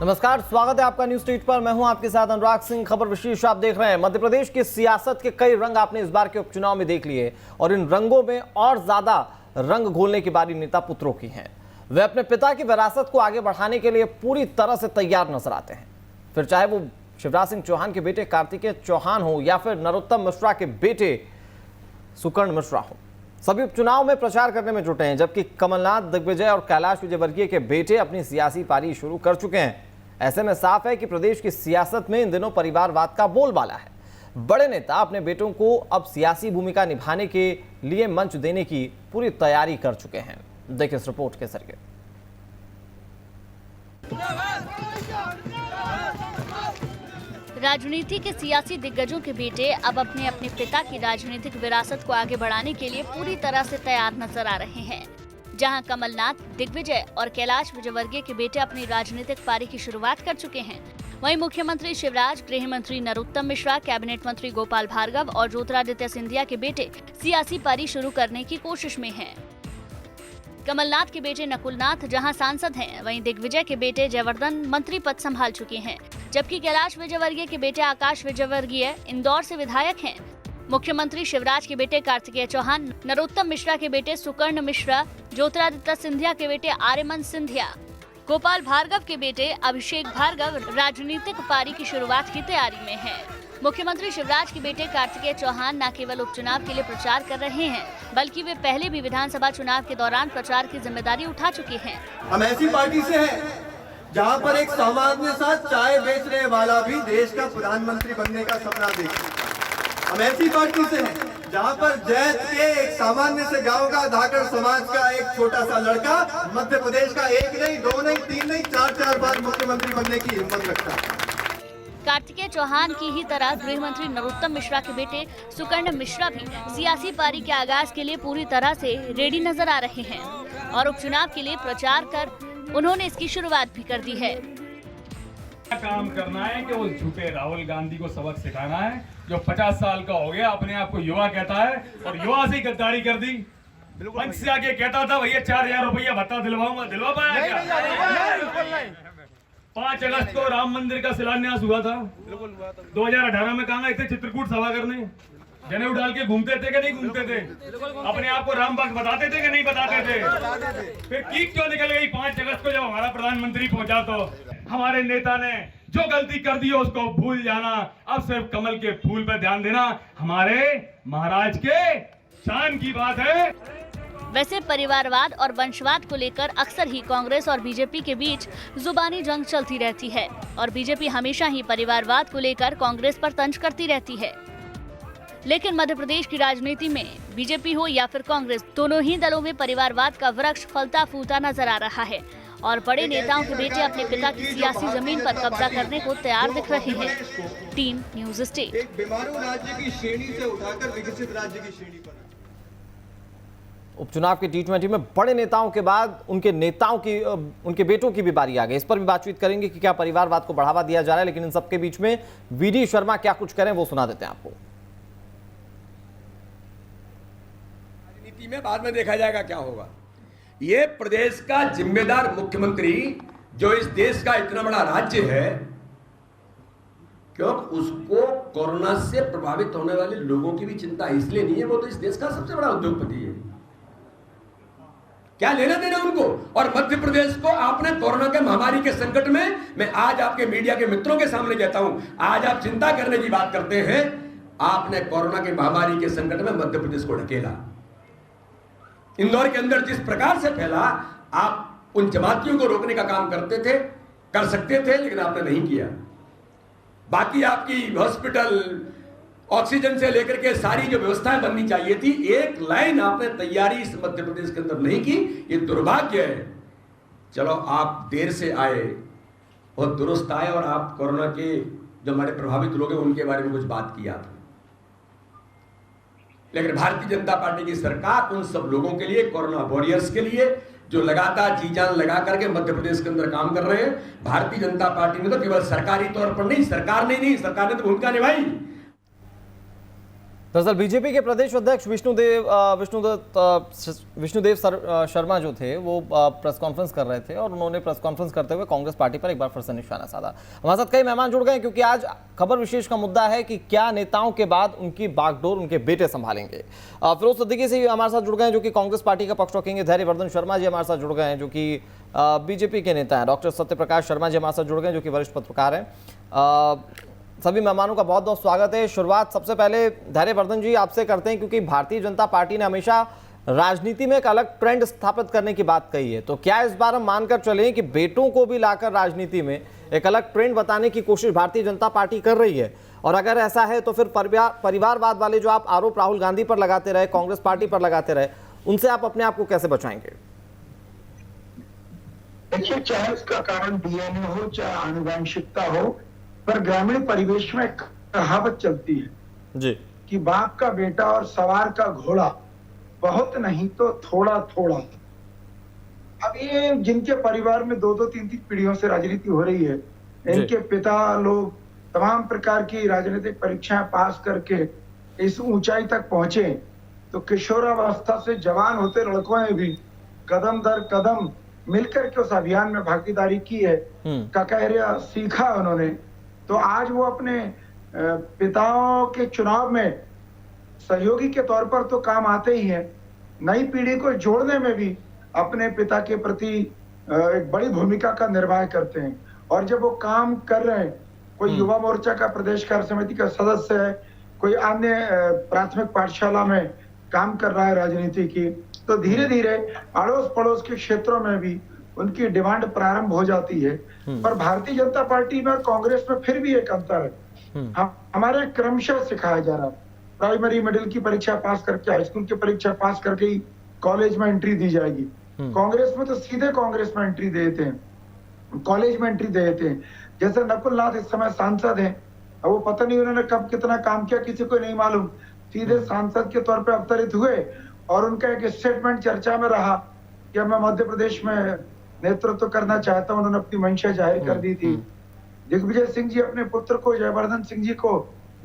नमस्कार, स्वागत है आपका न्यूज स्ट्रीट पर। मैं हूं आपके साथ अनुराग सिंह। खबर विशेष आप देख रहे हैं। मध्य प्रदेश की सियासत के कई रंग आपने इस बार के उपचुनाव में देख लिए और इन रंगों में और ज्यादा रंग घोलने की बारी नेता पुत्रों की है। वे अपने पिता की विरासत को आगे बढ़ाने के लिए पूरी तरह से तैयार नजर आते हैं। फिर चाहे वो शिवराज सिंह चौहान के बेटे कार्तिकेय चौहान हो या फिर नरोत्तम मिश्रा के बेटे सुकर्ण मिश्रा हो, सभी उपचुनाव में प्रचार करने में जुटे हैं। जबकि कमलनाथ, दिग्विजय और कैलाश विजयवर्गीय के बेटे अपनी सियासी पारी शुरू कर चुके हैं। ऐसे में साफ है कि प्रदेश की सियासत में इन दिनों परिवारवाद का बोलबाला है। बड़े नेता अपने बेटों को अब सियासी भूमिका निभाने के लिए मंच देने की पूरी तैयारी कर चुके हैं। देखिए इस रिपोर्ट के जरिए। राजनीति के सियासी दिग्गजों के बेटे अब अपने अपने पिता की राजनीतिक विरासत को आगे बढ़ाने के लिए पूरी तरह से तैयार नजर आ रहे हैं। जहां कमलनाथ, दिग्विजय और कैलाश विजयवर्गीय के बेटे अपनी राजनीतिक पारी की शुरुआत कर चुके हैं, वहीं मुख्यमंत्री शिवराज, गृह मंत्री नरोत्तम मिश्रा, कैबिनेट मंत्री गोपाल भार्गव और ज्योतिरादित्य सिंधिया के बेटे सियासी पारी शुरू करने की कोशिश में हैं। कमलनाथ के बेटे नकुलनाथ जहां सांसद हैं, वहीं दिग्विजय के बेटे जयवर्धन मंत्री पद संभाल चुके हैं, जबकि कैलाश विजयवर्गीय के बेटे आकाश विजयवर्गीय इंदौर से विधायक हैं। मुख्यमंत्री शिवराज के बेटे कार्तिकेय चौहान, नरोत्तम मिश्रा के बेटे सुकर्ण मिश्रा, ज्योतिरादित्य सिंधिया के बेटे आर्यमन सिंधिया, गोपाल भार्गव के बेटे अभिषेक भार्गव राजनीतिक पारी की शुरुआत की तैयारी में हैं। मुख्यमंत्री शिवराज के बेटे कार्तिकेय चौहान न केवल उपचुनाव के लिए प्रचार कर रहे हैं, बल्कि वे पहले भी विधानसभा चुनाव के दौरान प्रचार की जिम्मेदारी उठा चुके हैं। हम ऐसी पार्टी से हैं जहां पर एक सामान्य सा चाय बेचने वाला भी देश का प्रधानमंत्री बनने का सपना देखता है। हम ऐसी पार्टी से हैं जहां पर जैत के एक सामान्य से गांव का धाकड़ समाज का एक छोटा सा लड़का मध्य प्रदेश का एक नहीं, दो नहीं, तीन नहीं, चार बार मुख्यमंत्री बनने की हिम्मत रखता है। कार्तिकेय चौहान की ही तरह गृह मंत्री नरोत्तम मिश्रा के बेटे सुकर्ण मिश्रा भी सियासी पारी के आगाज के लिए पूरी तरह से रेडी नजर आ रहे हैं और उपचुनाव के लिए प्रचार कर उन्होंने इसकी शुरुआत भी कर दी है। काम करना है कि वो झूठे राहुल गांधी को सबक सिखाना है, जो 50 साल का हो गया, अपने आप को युवा कहता है और युवा से गद्दारी कर दी। मंच से आके कहता था भैया 4000 रुपया भत्ता दिलवाऊंगा, दिलवा पाया क्या? 5 अगस्त को राम मंदिर का शिलान्यास हुआ था। 2018 में कहा इतने चित्रकूट सभा करने, जनेऊ डाल के घूमते थे कि नहीं घूमते थे? अपने आप को राम भक्त बताते थे कि नहीं बताते थे? फिर कीक क्यों निकल गई 5 अगस्त को जब हमारा प्रधानमंत्री पहुंचा? तो हमारे नेता ने जो गलती कर दी है उसको भूल जाना, अब सिर्फ कमल के फूल पर ध्यान देना हमारे महाराज के शान की बात है। वैसे परिवारवाद और वंशवाद को लेकर अक्सर ही कांग्रेस और बीजेपी के बीच जुबानी जंग चलती रहती है और बीजेपी हमेशा ही परिवारवाद को लेकर कांग्रेस पर तंज करती रहती है। लेकिन मध्य प्रदेश की राजनीति में बीजेपी हो या फिर कांग्रेस, दोनों ही दलों में परिवारवाद का वृक्ष फलता फूलता नजर आ रहा है और बड़े नेताओं के बेटे अपने पिता की सियासी जमीन पर कब्जा करने को तैयार दिख रहे हैं। Team news state. एक बीमारू राज्य की श्रेणी से उठाकर विकसित राज्य की श्रेणी पर। उपचुनाव के T20 में बड़े नेताओं के बाद उनके बेटों की भी बारी आ गई। इस पर भी बातचीत करेंगे कि क्या परिवारवाद को बढ़ावा दिया जा रहा है। लेकिन इन सबके बीच में वीडी शर्मा क्या कुछ करें वो सुना देते हैं आपको। राजनीति में बाद में देखा जाएगा क्या होगा। ये प्रदेश का जिम्मेदार मुख्यमंत्री जो इस देश का इतना बड़ा राज्य है, क्यों उसको कोरोना से प्रभावित होने वाले लोगों की भी चिंता इसलिए नहीं है? वो तो इस देश का सबसे बड़ा उद्योगपति है, क्या लेना देना उनको? और मध्य प्रदेश को आपने कोरोना के महामारी के संकट में, मैं आज आपके मीडिया के मित्रों के सामने कहता हूं, आज आप चिंता करने की बात करते हैं, आपने कोरोना के महामारी के संकट में मध्य प्रदेश को ढकेला। इंदौर के अंदर जिस प्रकार से फैला, आप उन जमातियों को रोकने का काम करते थे, कर सकते थे, लेकिन आपने नहीं किया। बाकी आपकी हॉस्पिटल, ऑक्सीजन से लेकर के सारी जो व्यवस्थाएं बननी चाहिए थी, एक लाइन आपने तैयारी इस मध्य प्रदेश के अंदर नहीं की। ये दुर्भाग्य है। चलो आप देर से आए और दुरुस्त आए और आप कोरोना के जो हमारे प्रभावित लोग हैं उनके बारे में कुछ बात किया था, लेकिन भारतीय जनता पार्टी की सरकार उन सब लोगों के लिए, कोरोना वॉरियर्स के लिए, जो लगातार जी जान लगा करके मध्य प्रदेश के अंदर काम कर रहे हैं। भारतीय जनता पार्टी ने तो केवल सरकारी तौर पर नहीं, सरकार ने तो भूमिका निभाई। दरअसल बीजेपी के प्रदेश अध्यक्ष विष्णुदेव शर्मा जो थे वो प्रेस कॉन्फ्रेंस कर रहे थे और उन्होंने प्रेस कॉन्फ्रेंस करते हुए कांग्रेस पार्टी पर एक बार फिर से निशाना साधा। हमारे साथ कई मेहमान जुड़ गए क्योंकि आज खबर विशेष का मुद्दा है कि क्या नेताओं के बाद उनकी बागडोर उनके बेटे संभालेंगे। फिरोज सिद्दीकी से हमारे साथ जुड़ गए जो कि कांग्रेस पार्टी का पक्ष रखेंगे। धैर्यवर्धन शर्मा जी हमारे साथ जुड़ गए हैं जो कि बीजेपी के नेता हैं। डॉक्टर सत्यप्रकाश शर्मा जी हमारे साथ जुड़ गए जो कि वरिष्ठ पत्रकार हैं। सभी मेहमानों का बहुत बहुत स्वागत है। शुरुआत सबसे पहले धैर्यवर्धन जी आपसे करते हैं क्योंकि भारतीय जनता पार्टी ने हमेशा राजनीति में एक अलग ट्रेंड स्थापित करने की बात कही है, तो क्या इस बार हम मानकर चलें कि बेटों को भी लाकर राजनीति में एक अलग ट्रेंड बताने की कोशिश भारतीय जनता पार्टी कर रही है? और अगर ऐसा है तो फिर परिवारवाद वाले जो आप आरोप राहुल गांधी पर लगाते रहे, कांग्रेस पार्टी पर लगाते रहे, उनसे आप अपने आप को कैसे बचाएंगे? देखिए, चाहे उसका कारण डीएनए हो चाहे आनुवंशिकता हो, पर ग्रामीण परिवेश में कहावत चलती है जी कि बाप का बेटा और सवार का घोड़ा, बहुत नहीं तो थोड़ा थोड़ा। अब ये जिनके परिवार में 2-2, 3-3 पीढ़ियों से राजनीति हो रही है, इनके पिता लोग तमाम प्रकार की राजनीतिक परीक्षाएं पास करके इस ऊंचाई तक पहुंचे, तो किशोरावस्था से जवान होते लड़कों ने भी कदम दर कदम मिलकर के उस अभियान में भागीदारी की है, ककहरिया सीखा उन्होंने। तो आज वो अपने पिताओं के चुनाव में सहयोगी के तौर पर तो काम आते ही हैं, नई पीढ़ी को जोड़ने में भी अपने पिता के प्रति एक बड़ी भूमिका का निर्वाह करते हैं। और जब वो काम कर रहे हैं, कोई युवा मोर्चा का प्रदेश कार्य समिति का सदस्य है, कोई अन्य प्राथमिक पाठशाला में काम कर रहा है राजनीति की, तो धीरे धीरे अड़ोस पड़ोस के क्षेत्रों में भी उनकी डिमांड प्रारंभ हो जाती है। पर भारतीय जनता पार्टी में और कांग्रेस में फिर भी एक अंतर है। हमारे क्रमशः सिखाया जा रहा है, प्राइमरी मिडिल की परीक्षा पास करके, हाई स्कूल की परीक्षा पास करके ही कॉलेज में एंट्री दी जाएगी। कांग्रेस में तो सीधे कांग्रेस में एंट्री दे देते हैं, कॉलेज में एंट्री दे देते हैं। जैसे नकुल नाथ इस समय सांसद हैं, अब वो पता नहीं उन्होंने कब कितना काम किया, किसी को नहीं मालूम, सीधे सांसद के तौर पर अवतरित हुए और उनका एक स्टेटमेंट चर्चा में रहा कि मैं मध्य प्रदेश में नेतृत्व करना चाहता हूं। उन्होंने अपनी मंशा जाहिर कर दी थी। दिग्विजय सिंह जी अपने पुत्र को, जयवर्धन सिंह जी को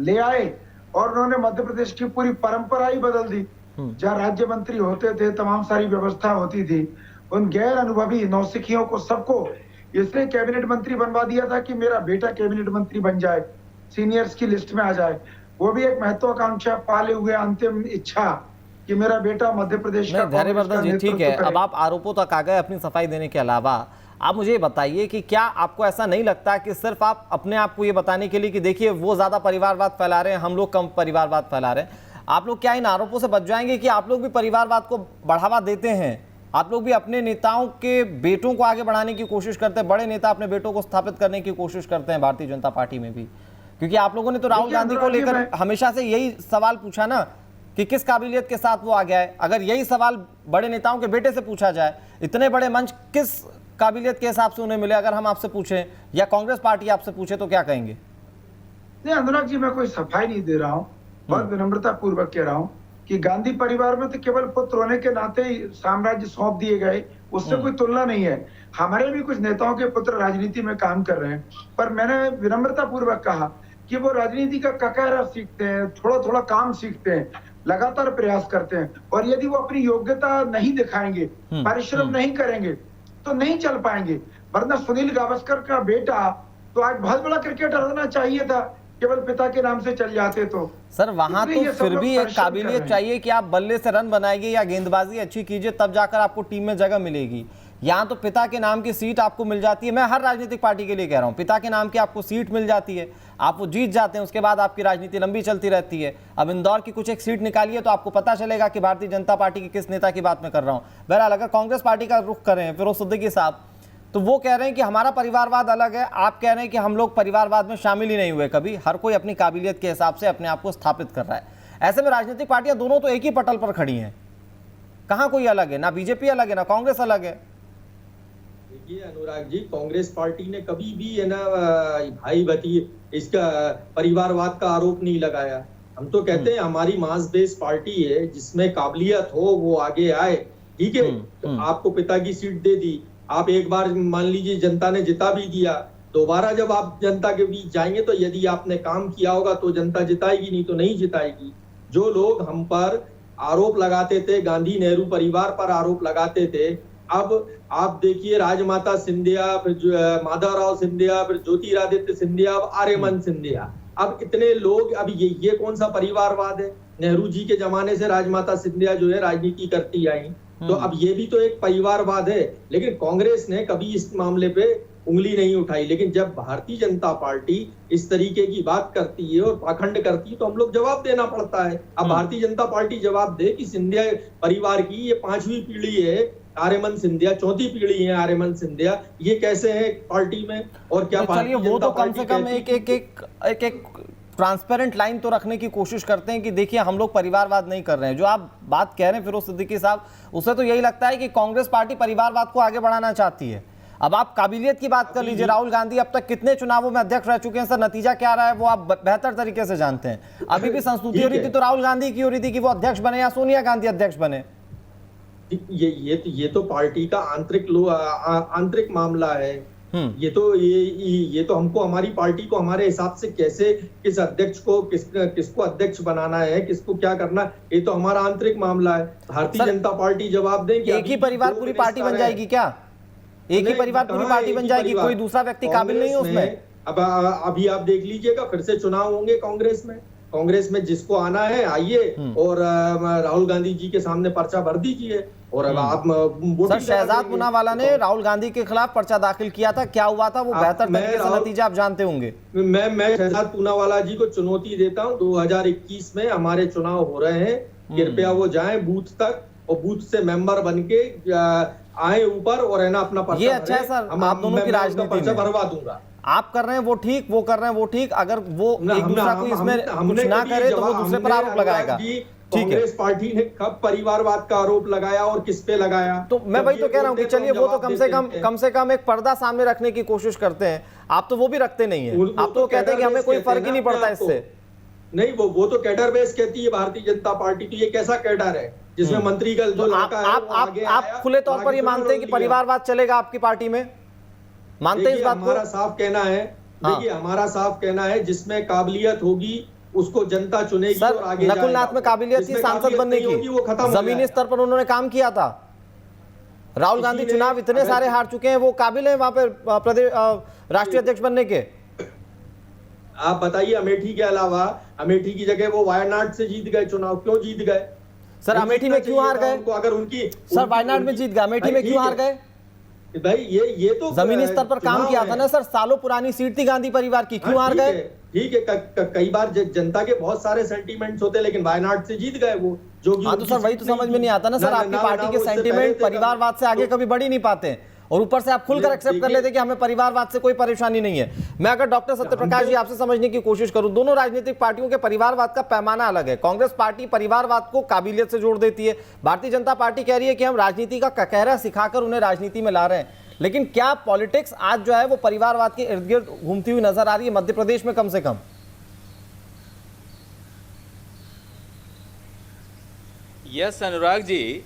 ले आए और उन्होंने मध्य प्रदेश की पूरी परंपरा ही बदल दी। जहाँ राज्य मंत्री होते थे, तमाम सारी व्यवस्था होती थी, उन गैर अनुभवी नौसिखियों को सबको इसलिए कैबिनेट मंत्री बनवा दिया था कि मेरा बेटा कैबिनेट मंत्री बन जाए, सीनियर्स की लिस्ट में आ जाए। वो भी एक महत्वाकांक्षा पाले हुए अंतिम इच्छा कि मेरा बेटा मध्य प्रदेश का। धैर्यवर्धन जी ठीक है, अब आप आरोपों तक आ गए अपनी सफाई देने के अलावा, आप मुझे बताइए कि क्या आपको ऐसा नहीं लगता कि सिर्फ आप अपने आप को ये बताने के लिए कि देखिए वो ज्यादा परिवारवाद फैला रहे हैं, हम लोग कम परिवारवाद फैला रहे हैं, आप लोग क्या इन आरोपों से बच जाएंगे कि आप लोग भी परिवारवाद को बढ़ावा देते हैं? आप लोग भी अपने नेताओं के बेटों को आगे बढ़ाने की कोशिश करते हैं, बड़े नेता अपने बेटों को स्थापित करने की कोशिश करते हैं भारतीय जनता पार्टी में भी, क्योंकि आप लोगों ने तो राहुल गांधी को लेकर हमेशा से यही सवाल पूछा ना कि किस काबिलियत के साथ वो आ गया है। अगर यही सवाल बड़े नेताओं के बेटे से पूछा जाए, इतने बड़े मंच किस काबिलियत के हिसाब से उन्हें मिले, अगर हम आपसे पूछें या कांग्रेस पार्टी आपसे पूछे तो क्या कहेंगे? नहीं अनुराग जी, मैं कोई सफाई नहीं दे रहा हूँ, बहुत विनम्रता पूर्वक कह रहा हूँ कि गांधी परिवार में तो केवल पुत्र होने के नाते ही साम्राज्य सौंप दिए गए, उससे कोई तुलना नहीं है। हमारे भी कुछ नेताओं के पुत्र राजनीति में काम कर रहे हैं, पर मैंने विनम्रता पूर्वक कहा कि वो राजनीति का ककारा सीखते हैं, थोड़ा थोड़ा काम सीखते हैं, लगातार प्रयास करते हैं, और यदि वो अपनी योग्यता नहीं दिखाएंगे, परिश्रम नहीं करेंगे तो नहीं चल पाएंगे। वरना सुनील गावस्कर का बेटा तो आज बहुत बड़ा क्रिकेटर होना चाहिए था, केवल पिता के नाम से चल जाते तो। सर वहां तो फिर भी एक काबिलियत चाहिए कि आप बल्ले से रन बनाइए या गेंदबाजी अच्छी कीजिए, तब जाकर आपको टीम में जगह मिलेगी। यहाँ तो पिता के नाम की सीट आपको मिल जाती है, मैं हर राजनीतिक पार्टी के लिए कह रहा हूँ, पिता के नाम की आपको सीट मिल जाती है, आप वो जीत जाते हैं, उसके बाद आपकी राजनीति लंबी चलती रहती है। अब इंदौर की कुछ एक सीट निकालिए तो आपको पता चलेगा कि भारतीय जनता पार्टी के किस नेता की बात मैं कर रहा हूँ। बहरहाल अगर कांग्रेस पार्टी का रुख करें फिरोज सिद्दीकी साहब, तो वो कह रहे हैं कि हमारा परिवारवाद अलग है, आप कह रहे हैं कि हम लोग परिवारवाद में शामिल ही नहीं हुए कभी, हर कोई अपनी काबिलियत के हिसाब से अपने आप को स्थापित कर रहा है। ऐसे में राजनीतिक पार्टियां दोनों तो एक ही पटल पर खड़ी हैं, कहां कोई अलग है? ना बीजेपी अलग है, ना कांग्रेस अलग है। देखिए अनुराग जी, कांग्रेस पार्टी ने कभी भी है ना भाई भतीजे इसका परिवारवाद का आरोप नहीं लगाया। हम तो कहते हैं हमारी मास बेस पार्टी है, जिसमें काबिलियत हो वो आगे आए। ठीक है, तो आपको पिता की सीट दे दी, आप एक बार मान लीजिए जनता ने जिता भी दिया, दोबारा जब आप जनता के बीच जाएंगे तो यदि आपने काम किया होगा तो जनता जिताएगी, नहीं तो नहीं जिताएगी। जो लोग हम पर आरोप लगाते थे, गांधी नेहरू परिवार पर आरोप लगाते थे, अब आप देखिए राजमाता सिंधिया, फिर माधवराव सिंधिया, फिर ज्योतिरादित्य सिंधिया, अब आर्यमन सिंधिया, अब इतने लोग, अब ये कौन सा परिवारवाद है? नेहरू जी के जमाने से राजमाता सिंधिया जो है राजनीति करती आई, तो अब ये भी तो एक परिवारवाद है। लेकिन कांग्रेस ने कभी इस मामले पे उंगली नहीं उठाई। लेकिन जब भारतीय जनता पार्टी इस तरीके की बात करती है और पाखंड करती है तो हम लोग जवाब देना पड़ता है। अब भारतीय जनता पार्टी जवाब दे कि सिंधिया परिवार की ये 5वीं पीढ़ी है, आर्यमन सिंधिया 4थी पीढ़ी है, आर्यमन सिंधिया, ये कैसे है पार्टी में? और क्या चलिए वो तो कम से कम एक ट्रांसपेरेंट लाइन तो रखने की कोशिश करते हैं कि देखिए हम लोग परिवारवाद नहीं कर रहे हैं। जो आप बात कह रहे हैं फिरोज सिद्दीकी साहब, उससे तो यही लगता है कि कांग्रेस पार्टी परिवारवाद को आगे बढ़ाना चाहती है। अब आप काबिलियत की बात कर लीजिए, राहुल गांधी अब तक कितने चुनावों में अध्यक्ष रह चुके हैं सर, नतीजा क्या रहा है वो आप बेहतर तरीके से जानते हैं। अभी भी संस्तुति हो रही थी तो राहुल गांधी की हो रही थी कि वो अध्यक्ष बने या सोनिया गांधी अध्यक्ष बने। ये तो पार्टी का आंतरिक मामला है। ये तो हमको, हमारी पार्टी को हमारे हिसाब से कैसे किस अध्यक्ष को किसको अध्यक्ष बनाना है, किसको क्या करना, ये तो हमारा आंतरिक मामला है। भारतीय जनता पार्टी जवाब दें कि एक ही परिवार पूरी पार्टी बन जाएगी क्या? एक ही परिवार पूरी पार्टी बन जाएगी, कोई दूसरा व्यक्ति काबिल नहीं है उसमें? अब अभी आप देख लीजिएगा, फिर से चुनाव होंगे कांग्रेस में जिसको आना है आइए और राहुल गांधी जी के सामने पर्चा भर दीजिए। और अब आप सर शहजाद पूनावाला ने राहुल गांधी के खिलाफ पर्चा दाखिल किया था, क्या हुआ था वो बेहतर तरीके से नतीजा आप जानते होंगे। मैं शहजाद पूनावाला जी को चुनौती देता हूं, 2021 में हमारे चुनाव हो रहे हैं, कृपया वो जाएं बूथ तक और बूथ से मेंबर बनके आए ऊपर और है ना अपना पर्चा। ये अच्छा है सर, आप दोनों की राजनीति में भरवा दूंगा। आप कर रहे हैं वो ठीक, वो कर रहे हैं वो ठीक, अगर वो एक दूसरा को इसमें कुछ ना करे तो वो दूसरे पर आरोप लगाएगा। कांग्रेस पार्टी ने कब परिवारवाद का आरोप लगाया और किस पे लगाया? तो मैं वही तो कह रहा हूँ कि चलिए वो तो कम से कम एक पर्दा सामने रखने की कोशिश करते हैं, आप तो वो भी रखते नहीं है। आप तो कहते हैं कि हमें कोई फर्क ही नहीं पड़ता इससे। नहीं, वो तो कैडर बेस कहती है भारतीय जनता पार्टी, तो ये कैसा कैडर है जिसमें मंत्री का जो लड़का है आप खुले तौर पर ये मानते हैं कि परिवारवाद चलेगा आपकी पार्टी में? मानते हैं इस बात को? हमारा साफ कहना है, देखिए हमारा साफ कहना है, जिसमें काबिलियत होगी उसको जनता चुनेगी और आगे जाएगा। नकुलनाथ में काबिलियत थी सांसद बनने की, जमीनी स्तर पर उन्होंने काम किया था। राहुल गांधी चुनाव इतने सारे हार चुके हैं, वो काबिल है वहां पर प्रदेश राष्ट्रीय अध्यक्ष बनने के? आप बताइए, अमेठी के अलावा, अमेठी की जगह वो वायनाड से जीत गए चुनाव, क्यों जीत गए सर? अमेठी में क्यों हार गए? अगर उनकी सर वायनाड में जीत गए, अमेठी में क्यों हार गए? भाई ये तो जमीनी स्तर पर काम किया था ना सर, सालों पुरानी सीट थी गांधी परिवार की, क्यों हार गए? ठीक है, कई बार जनता के बहुत सारे सेंटीमेंट्स होते हैं, लेकिन वायनाड से जीत गए वो, जो हाँ तो सर वही तो समझ में नहीं आता ना सर, आपकी पार्टी के सेंटीमेंट परिवारवाद से आगे कभी बढ़ ही नहीं पाते और ऊपर से आप खुलकर एक्सेप्ट कर लेते कि हमें परिवारवाद से कोई परेशानी नहीं है। मैं अगर डॉक्टर सत्यप्रकाश जी आपसे समझने की कोशिश करूं, दोनों राजनीतिक पार्टियों के परिवारवाद का पैमाना अलग है। कांग्रेस पार्टी परिवारवाद को काबिलियत से जोड़ देती है, भारतीय जनता पार्टी कह रही है कि हम राजनीति का ककहरा सिखाकर उन्हें राजनीति में ला रहे हैं। लेकिन क्या पॉलिटिक्स आज जो है वो परिवारवाद के इर्द गिर्द घूमती हुई नजर आ रही है मध्य प्रदेश में कम से कम? यस अनुराग जी,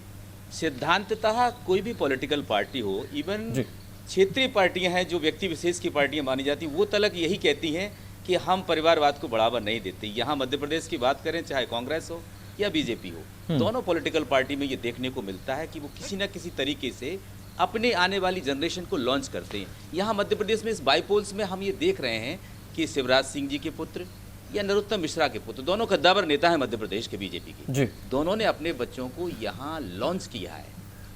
सिद्धांततः कोई भी पॉलिटिकल पार्टी हो, इवन क्षेत्रीय पार्टियां हैं जो व्यक्ति विशेष की पार्टियां मानी जाती, वो तलक यही कहती हैं कि हम परिवारवाद को बढ़ावा नहीं देते। यहाँ मध्य प्रदेश की बात करें, चाहे कांग्रेस हो या बीजेपी हो, दोनों पॉलिटिकल पार्टी में ये देखने को मिलता है कि वो किसी न किसी तरीके से अपने आने वाली जनरेशन को लॉन्च करते हैं। यहाँ मध्य प्रदेश में इस बाईपोल्स में हम ये देख रहे हैं कि शिवराज सिंह जी के पुत्र या नरोत्तम मिश्रा के पुत्र, दोनों कद्दावर नेता हैं मध्य प्रदेश के बीजेपी के, दोनों ने अपने बच्चों को यहाँ लॉन्च किया है।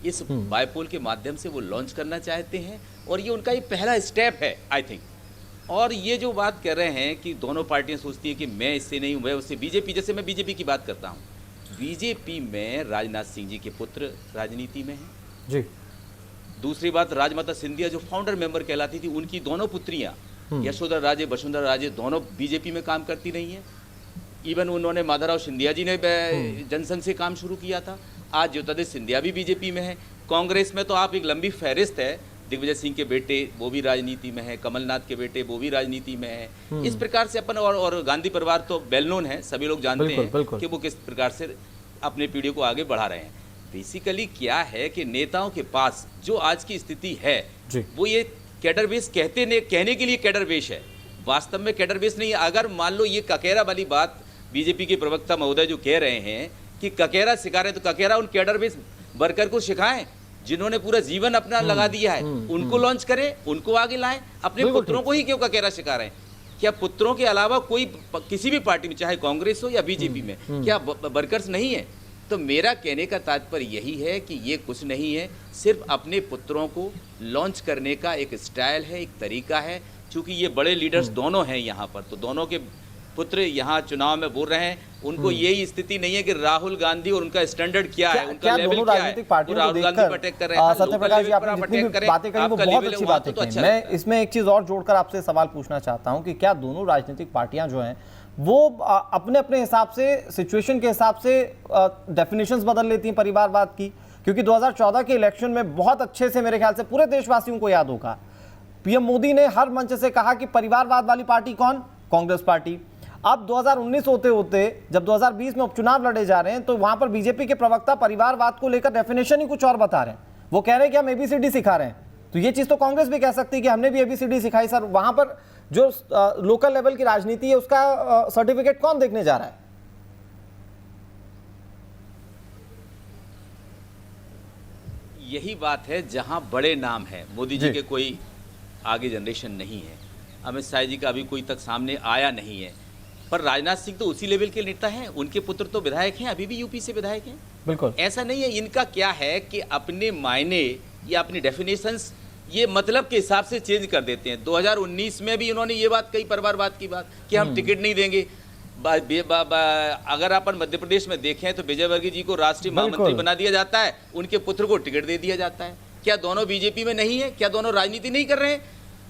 इस बाईपोल के माध्यम से वो लॉन्च करना चाहते हैं और ये उनका एक पहला स्टेप है आई थिंक। और ये जो बात कर रहे हैं कि दोनों पार्टियां सोचती हैं कि मैं इससे नहीं हूँ, मैं उससे, बीजेपी, जैसे मैं बीजेपी की बात करता हूँ, बीजेपी में राजनाथ सिंह जी के पुत्र राजनीति में हैं जी। दूसरी बात, राजमाता सिंधिया जो फाउंडर मेंबर कहलाती थी, उनकी दोनों पुत्रियां यशोधरा राजे, वसुंधरा राजे, दोनों बीजेपी में काम करती रही हैं। इवन उन्होंने माधवराव सिंधिया जी ने जनसंघ से काम शुरू किया था। आज ज्योतिरादित्य सिंधिया भी बीजेपी में है। कांग्रेस में तो आप एक लंबी फहरिस्त है, दिग्विजय सिंह के बेटे वो भी राजनीति में है, कमलनाथ के बेटे वो भी राजनीति में है। इस प्रकार से अपन और गांधी परिवार तो वेल नोन है, सभी लोग जानते हैं कि वो किस प्रकार से अपने पीढ़ी को आगे बढ़ा रहे हैं। बेसिकली क्या है कि नेताओं के पास जो आज की स्थिति है वो ये कैडर बेस कहने के लिए कैडर बेस है, वास्तव में कैडर बेस नहीं है। अगर मान लो ये ककेरा वाली बात बीजेपी के प्रवक्ता महोदय जो कह रहे हैं कि ककेरा सिखा रहे हैं, तो ककेरा उन कैडर बेस वर्कर को सिखाएं जिन्होंने पूरा जीवन अपना लगा दिया है, उनको लॉन्च करें, उनको आगे लाएं। अपने पुत्रों को ही क्यों ककेरा सिखा रहे हैं? क्या पुत्रों के अलावा कोई किसी भी पार्टी में, चाहे कांग्रेस हो या बीजेपी में, क्या वर्कर्स नहीं है? तो मेरा कहने का तात्पर्य यही है कि ये कुछ नहीं है, सिर्फ अपने पुत्रों को लॉन्च करने का एक स्टाइल है, एक तरीका है। क्योंकि ये बड़े लीडर्स दोनों हैं यहाँ पर, तो दोनों के पुत्र यहाँ चुनाव में बोल रहे हैं, उनको यही स्थिति नहीं है कि राहुल गांधी और उनका स्टैंडर्ड क्या है, उनका लेवल क्या है। राजनीतिक पार्टियों को राहुल गांधी अटैक कर रहे हैं, सत्यप्रकाश जी, आपने जितनी भी बातें कही वो बहुत अच्छी बातें कही। मैं इसमें एक चीज और जोड़कर आपसे सवाल पूछना चाहता हूं कि क्या दोनों राजनीतिक पार्टियां जो हैं वो अपने अपने हिसाब से, सिचुएशन के हिसाब से डेफिनेशंस बदल लेती हैं परिवारवाद की? क्योंकि 2014 के इलेक्शन में बहुत अच्छे से, मेरे ख्याल से पूरे देशवासियों को याद होगा, पीएम मोदी ने हर मंच से कहा कि परिवारवाद वाली पार्टी कौन? कांग्रेस पार्टी। अब 2019 होते होते जब 2020 में उपचुनाव लड़े जा रहे हैं तो वहां पर बीजेपी के प्रवक्ता परिवारवाद को लेकर डेफिनेशन ही कुछ और बता रहे हैं। वो कह रहे हैं कि हम एबीसीडी सिखा रहे हैं। तो ये चीज तो कांग्रेस भी कह सकती है कि हमने भी एबीसीडी सिखाई। सर, वहां पर जो लोकल लेवल की राजनीति है उसका सर्टिफिकेट कौन देखने जा रहा है? यही बात है, जहां बड़े नाम है, मोदी जी के कोई आगे जनरेशन नहीं है, अमित शाह जी का अभी कोई तक सामने आया नहीं है, पर राजनाथ सिंह तो उसी लेवल के नेता हैं, उनके पुत्र तो विधायक हैं, अभी भी यूपी से विधायक हैं। बिल्कुल ऐसा नहीं है। इनका क्या है कि अपने मायने या अपनी डेफिनेशंस ये मतलब के हिसाब से चेंज कर देते हैं। 2019 में भी इन्होंने ये बात कही, परिवारवाद की बात, कि हम टिकट नहीं देंगे। अगर अपन मध्य प्रदेश में देखें तो विजयवर्गीय जी को राष्ट्रीय महामंत्री बना दिया जाता है, उनके पुत्र को टिकट दे दिया जाता है। क्या दोनों बीजेपी में नहीं है? क्या दोनों राजनीति नहीं कर रहे हैं?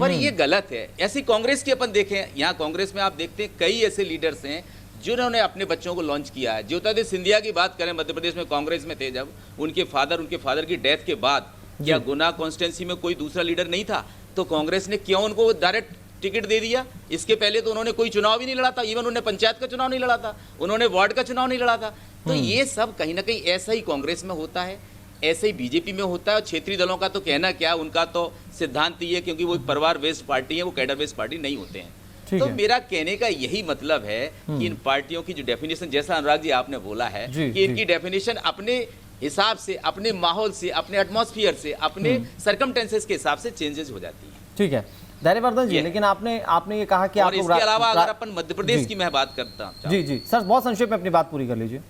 पर ये गलत है। ऐसी कांग्रेस की अपन देखें, यहाँ कांग्रेस में आप देखते हैं कई ऐसे लीडर्स हैं जिन्होंने अपने बच्चों को लॉन्च किया है। ज्योतिरादित्य सिंधिया की बात करें, मध्य प्रदेश में कांग्रेस में थे जब, उनके फादर की डेथ के बाद क्या गुना कॉन्स्टिट्यूंसी में कोई दूसरा लीडर नहीं था? तो कांग्रेस ने क्यों उनको डायरेक्ट टिकट दे दिया? इसके पहले तो उन्होंने कोई चुनाव ही नहीं लड़ा था, इवन उन्होंने पंचायत का चुनाव नहीं लड़ा था, उन्होंने वार्ड का चुनाव नहीं लड़ा था। तो ये सब कहीं ना कहीं ऐसा ही कांग्रेस में होता है, ऐसे ही बीजेपी में होता है। और क्षेत्रीय दलों का तो कहना क्या, उनका तो सिद्धांत ही है, क्योंकि वो परिवार बेस्ड पार्टी है, वो कैडर बेस्ड पार्टी नहीं होते हैं। तो मेरा कहने का यही मतलब है कि इन पार्टियों की जो डेफिनेशन, जैसा अनुराग जी आपने बोला है कि इनकी डेफिनेशन अपने हिसाब से, अपने माहौल से, अपने एटमॉस्फेयर से, अपने सर्कमटेंसेस के हिसाब से चेंजेस हो जाती है। ठीक है धैर्यवर्धन जी, लेकिन आपने ये कहा कि और इसके अलावा अगर अपन मध्य प्रदेश की मैं बात करता हूँ, जी सर, बहुत संक्षेप में अपनी बात पूरी कर लीजिए।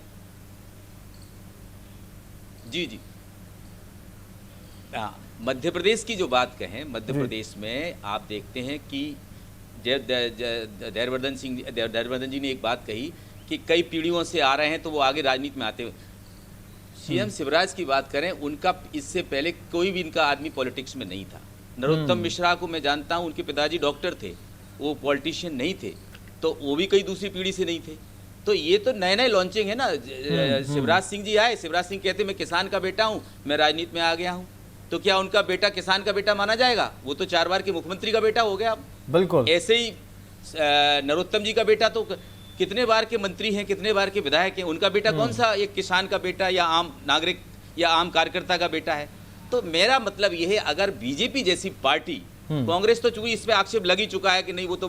जी मध्य प्रदेश की जो बात कहें, मध्य प्रदेश में आप देखते हैं कि धैर्यवर्धन जी ने एक बात कही कि कई पीढ़ियों से आ रहे हैं तो वो आगे राजनीति में आते हुए। सीएम शिवराज की बात करें, उनका इससे पहले कोई भी इनका आदमी पॉलिटिक्स में नहीं था। नरोत्तम मिश्रा को मैं जानता हूं, उनके पिताजी डॉक्टर थे, वो पॉलिटिशियन नहीं थे, तो वो भी कई दूसरी पीढ़ी से नहीं थे। तो ये तो नए नए लॉन्चिंग है ना। शिवराज सिंह जी आए, शिवराज सिंह कहते मैं किसान का बेटा हूं, मैं राजनीति में आ गया हूं, तो क्या उनका बेटा किसान का बेटा माना जाएगा? वो तो 4 बार के मुख्यमंत्री का बेटा हो गया। बिल्कुल ऐसे ही नरोत्तम जी का बेटा तो कितने बार के मंत्री हैं, कितने बार के विधायक हैं, उनका बेटा कौन सा एक किसान का बेटा या आम नागरिक या आम कार्यकर्ता का बेटा है? तो मेरा मतलब यह है, अगर बीजेपी जैसी पार्टी, कांग्रेस तो चूंकि इस पे आक्षेप लग ही चुका है कि नहीं वो तो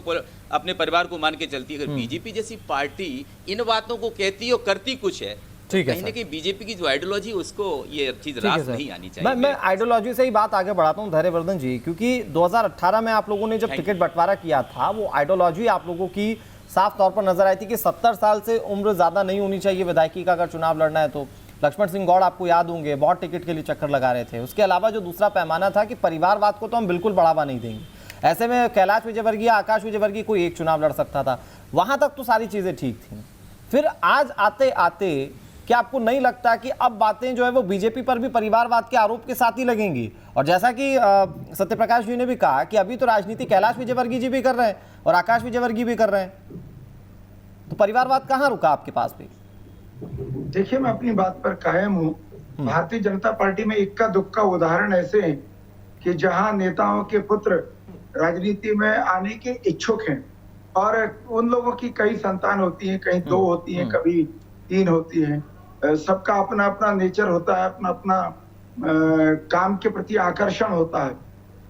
अपने परिवार को मान के चलती है, अगर बीजेपी जैसी पार्टी इन बातों को कहती और करती कुछ है, कहीं ना कहीं बीजेपी की जो आइडियोलॉजी उसको ये चीज रास नहीं आनी चाहिए। मैं आइडियोलॉजी से ही बात आगे बढ़ाता हूं धैर्यवर्धन जी, क्योंकि 2018 में आप लोगों ने जब टिकट बंटवारा किया था, वो आइडियोलॉजी आप लोगों की साफ तौर पर नजर आई थी कि 70 साल से उम्र ज्यादा नहीं होनी चाहिए विधायकी का अगर चुनाव लड़ना है तो। लक्ष्मण सिंह गौड़ आपको याद होंगे, बहुत टिकट के लिए चक्कर लगा रहे थे। उसके अलावा जो दूसरा पैमाना था कि परिवारवाद को तो हम बिल्कुल बढ़ावा नहीं देंगे। ऐसे में कैलाश विजयवर्गीय, आकाश विजयवर्गीय कोई एक चुनाव लड़ सकता था, वहां तक तो सारी चीजें ठीक थी। फिर आज आते आते क्या आपको नहीं लगता कि अब बातें जो है वो बीजेपी पर भी परिवारवाद के आरोप के साथ ही लगेंगी? और जैसा कि सत्यप्रकाश जी ने भी कहा कि अभी तो राजनीति कैलाश विजयवर्गीय जी भी कर रहे हैं और आकाश विजयवर्गीय भी कर रहे हैं, तो परिवारवाद कहाँ रुका आपके पास भी? देखिए, मैं अपनी बात पर कायम हूँ। भारतीय जनता पार्टी में इक्का दुक्का उदाहरण ऐसे हैं कि जहां नेताओं के पुत्र राजनीति में आने के इच्छुक हैं और उन लोगों की कई संतान होती हैं, कहीं 2 होती हैं, कभी 3 होती हैं। सबका अपना अपना नेचर होता है, अपना अपना काम के प्रति आकर्षण होता है।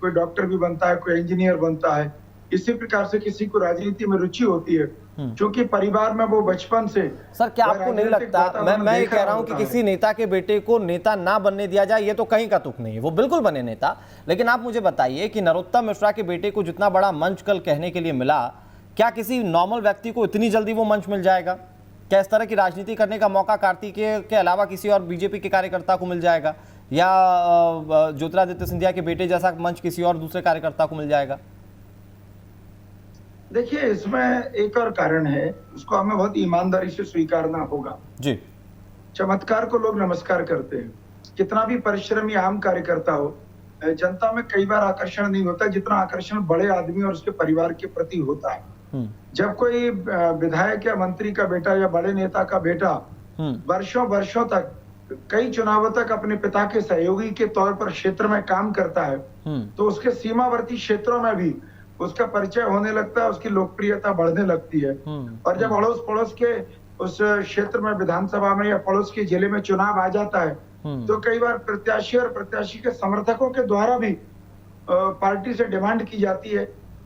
कोई डॉक्टर भी बनता है, कोई इंजीनियर बनता है, इसी प्रकार से किसी को राजनीति में रुचि होती है, क्योंकि परिवार में वो बचपन से। सर क्या आपको नहीं लगता, मैं ये कह रहा हूं कि किसी नेता के बेटे को नेता ना बनने दिया जाए, ये तो कहीं का तुक नहीं है, वो बिल्कुल बने नेता। लेकिन आप मुझे बताइए कि नरोत्तम मिश्रा के बेटे को जितना बड़ा मंच कल कहने के लिए मिला, क्या किसी नॉर्मल व्यक्ति को इतनी जल्दी वो मंच मिल जाएगा? क्या इस तरह की राजनीति करने का मौका कार्तिकेय के अलावा किसी और बीजेपी के कार्यकर्ता को मिल जाएगा, या ज्योतिरादित्य सिंधिया के बेटे जैसा मंच किसी और दूसरे कार्यकर्ता को मिल जाएगा? देखिए, इसमें एक और कारण है, उसको हमें बहुत ईमानदारी से स्वीकारना होगा जी। चमत्कार को लोग नमस्कार करते हैं। कितना भी परिश्रमी आम कार्यकर्ता हो, जनता में कई बार आकर्षण नहीं होता जितना आकर्षण बड़े आदमी और उसके परिवार के प्रति होता है। जब कोई विधायक या मंत्री का बेटा या बड़े नेता का बेटा वर्षों वर्षों तक, कई चुनावों तक अपने पिता के सहयोगी के तौर पर क्षेत्र में काम करता है, तो उसके सीमावर्ती क्षेत्रों में भी उसका परिचय होने लगता है, उसकी लोकप्रियता बढ़ने लगती है। और जब अड़ोस पड़ोस के उस क्षेत्र में, विधानसभा में या पड़ोस के जिले में चुनाव आ जाता है, तो कई बार प्रत्याशी और प्रत्याशी के समर्थकों के द्वारा भी पार्टी से डिमांड की जाती है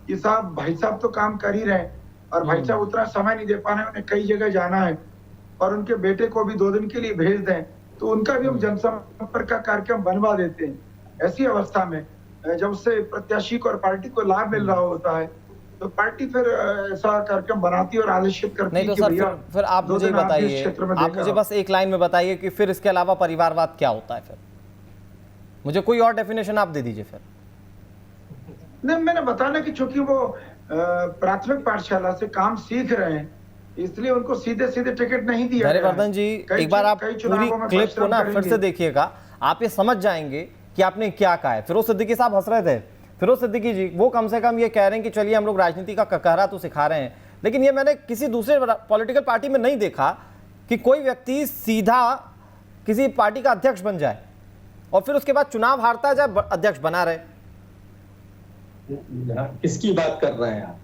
कि साहब, भाई साहब तो काम कर ही रहे हैं और भाई साहब उतना समय नहीं दे पा रहे, उन्हें कई जगह जाना है, और उनके बेटे को भी 2 दिन के लिए भेज दें, तो उनका भी हम जनसंपर्क का कार्यक्रम बनवा देते हैं। ऐसी अवस्था में जब उससे प्रत्याशी को और पार्टी को लाभ मिल रहा होता है, तो पार्टी फिर ऐसा कार्यक्रम बनाती है और आदेशित करती है। नहीं तो सर, फिर आप मुझे बताइए, आप मुझे बस एक लाइन में बताइए कि फिर इसके अलावा परिवारवाद क्या होता है? फिर मुझे कोई और डेफिनेशन आप दे दीजिए फिर। नहीं, मैंने बताना कि चूंकि वो प्राथमिक पाठशाला से काम सीख रहे हैं, इसलिए उनको सीधे सीधे टिकट नहीं दिया। धैर्यवर्धन जी, एक बार आप पूरी क्लिप को ना फिर से देखिएगा, आप ये समझ जाएंगे कि आपने क्या कहा है। फिरोज सिद्दीकी साहब हंस रहे थे। फिरोज सिद्दीकी जी वो कम से कम ये कह रहे हैं कि चलिए हम लोग राजनीति का ककहरा तो सिखा रहे हैं, लेकिन ये मैंने किसी दूसरे पॉलिटिकल पार्टी में नहीं देखा कि कोई व्यक्ति सीधा किसी पार्टी का अध्यक्ष बन जाए और फिर उसके बाद चुनाव हारता जाए, अध्यक्ष बना रहे। किसकी बात कर रहे हैं आप?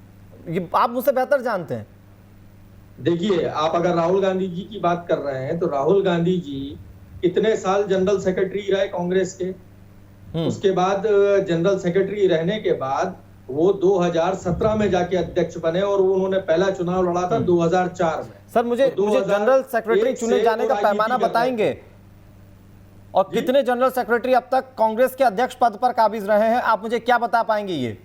ये आप मुझसे बेहतर जानते हैं। देखिए, आप अगर राहुल गांधी जी की बात कर रहे हैं, तो राहुल गांधी जी कितने साल जनरल सेक्रेटरी रहे कांग्रेस के। उसके बाद जनरल सेक्रेटरी रहने के बाद वो 2017 में जाके अध्यक्ष बने और उन्होंने पहला चुनाव लड़ा था 2004 में। सर मुझे जनरल सेक्रेटरी चुने जाने का पैमाना बताएंगे, और कितने जनरल सेक्रेटरी अब तक कांग्रेस के अध्यक्ष पद पर काबिज रहे हैं, आप मुझे क्या बता पाएंगे? ये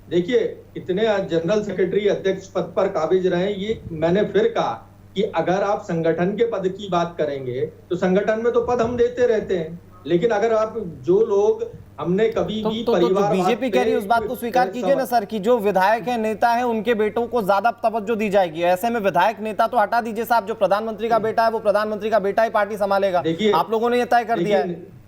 देखिए, कितने जनरल सेक्रेटरी अध्यक्ष पद पर काबिज रहे, ये मैंने फिर कहा कि अगर आप संगठन के पद की बात करेंगे तो संगठन में तो पद हम देते रहते हैं, लेकिन अगर आप जो लोग हमने कभी भी परिवार बीजेपी कह रही है उस बात को स्वीकार कीजिए ना सर, कि जो विधायक है, नेता है, उनके बेटों को ज्यादा तवज्जो दी जाएगी। ऐसे में विधायक नेता तो हटा दीजिए साहब, जो प्रधानमंत्री का बेटा है वो प्रधानमंत्री का बेटा ही पार्टी संभालेगा। आप लोगों ने ये तय कर दिया है।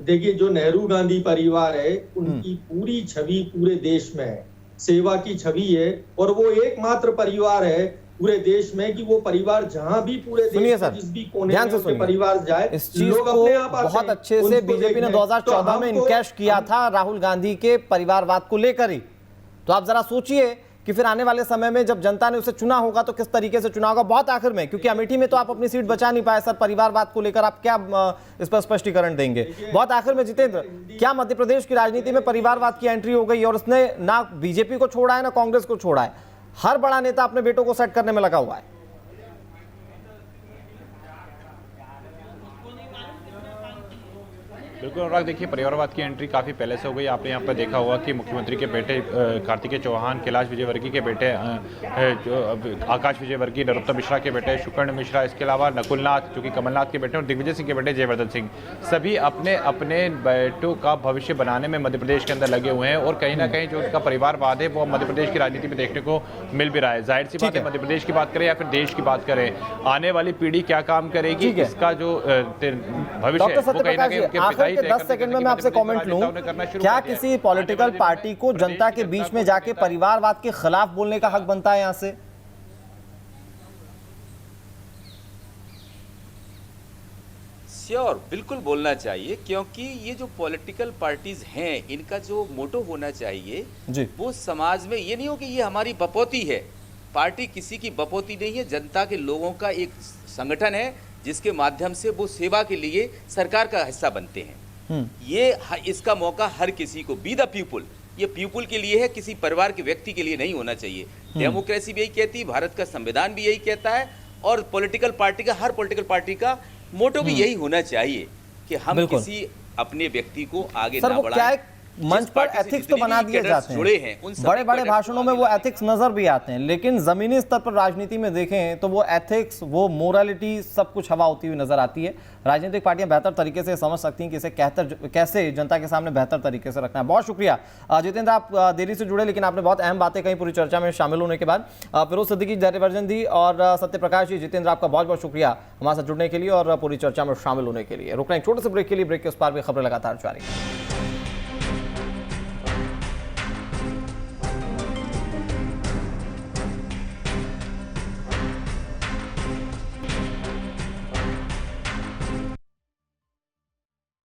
देखिए, जो नेहरू गांधी परिवार है, उनकी पूरी छवि पूरे देश में है, सेवा की छवि है, और वो एकमात्र परिवार है पूरे देश में कि वो परिवार जहां भी पूरे देश में जिस भी कोने में परिवार जाए, इस चीज को बहुत अच्छे से बीजेपी ने 2014 में इनकैश किया था राहुल गांधी के परिवारवाद को लेकर ही। तो आप जरा सोचिए कि फिर आने वाले समय में जब जनता ने उसे चुना होगा तो किस तरीके से चुना होगा। बहुत आखिर में, क्योंकि अमेठी में तो आप अपनी सीट बचा नहीं पाए सर, परिवारवाद को लेकर आप क्या इस पर स्पष्टीकरण देंगे? बहुत आखिर में, जितेंद्र, क्या मध्य प्रदेश की राजनीति में परिवारवाद की एंट्री हो गई और उसने ना बीजेपी को छोड़ा है ना कांग्रेस को छोड़ा है? हर बड़ा नेता अपने बेटों को सेट करने में लगा हुआ है। बिल्कुल अनुराग, देखिए परिवारवाद की एंट्री काफ़ी पहले से हो गई। आपने यहाँ पर देखा होगा कि मुख्यमंत्री के बेटे कार्तिकेय चौहान, कैलाश विजयवर्गीय के बेटे आकाश विजयवर्गीय, नरोत्तम मिश्रा के बेटे शुकर्ण मिश्रा, इसके अलावा नकुलनाथ जो कि कमलनाथ के बेटे, और दिग्विजय सिंह के बेटे जयवर्धन सिंह, सभी अपने अपने बेटों का भविष्य बनाने में मध्य प्रदेश के अंदर लगे हुए हैं। और कहीं ना कहीं जो उनका परिवारवाद है वो मध्य प्रदेश की राजनीति में देखने को मिल भी रहा है। जाहिर सी बात है, मध्य प्रदेश की बात करें या फिर देश की बात करें, आने वाली पीढ़ी क्या काम करेगी, इसका जो भविष्य है वो कहीं ना कहीं उनके पिता 10 सेकंड में मैं आपसे कमेंट लूं, क्या किसी पॉलिटिकल पार्टी को जनता के बीच में जाके परिवारवाद के खिलाफ बोलने का हक बनता है? यहां से श्योर, बिल्कुल बोलना चाहिए, क्योंकि ये जो पॉलिटिकल पार्टीज हैं, इनका जो मोटो होना चाहिए जी, वो समाज में ये नहीं हो कि ये हमारी बपौती है। पार्टी किसी की बपौती नहीं है, जनता के लोगों का एक संगठन है जिसके माध्यम से वो सेवा के लिए सरकार का हिस्सा बनते हैं। ये इसका मौका हर किसी को, बी द पीपुल, ये पीपुल के लिए है, किसी परिवार के व्यक्ति के लिए नहीं होना चाहिए। डेमोक्रेसी भी यही कहती है, भारत का संविधान भी यही कहता है, और पॉलिटिकल पार्टी का, हर पॉलिटिकल पार्टी का मोटो भी यही होना चाहिए कि हम किसी अपने व्यक्ति को आगे ना बढ़ाएं। मंच पर एथिक्स तो बना दिए जाते हैं, बड़े बड़े भाषणों में वो एथिक्स नजर भी आते हैं, लेकिन जमीनी स्तर पर राजनीति में देखें तो वो एथिक्स, वो मोरालिटी सब कुछ हवा होती हुई नजर आती है। राजनीतिक पार्टियां बेहतर तरीके से समझ सकती हैं कि इसे कैसे जनता के सामने बेहतर तरीके से रखना है। बहुत शुक्रिया जितेंद्र, आप देरी से जुड़े लेकिन आपने बहुत अहम बातें कही पूरी चर्चा में शामिल होने के बाद। फिरोज सिद्दीकी डायवर्जन दी और सत्य प्रकाश जी, जितेंद्र आपका बहुत बहुत शुक्रिया हमारे साथ जुड़ने के लिए और पूरी चर्चा में शामिल होने के लिए। रुक रहे हैं छोटे से ब्रेक के लिए, ब्रेक के उस पार भी खबरें लगातार जारी।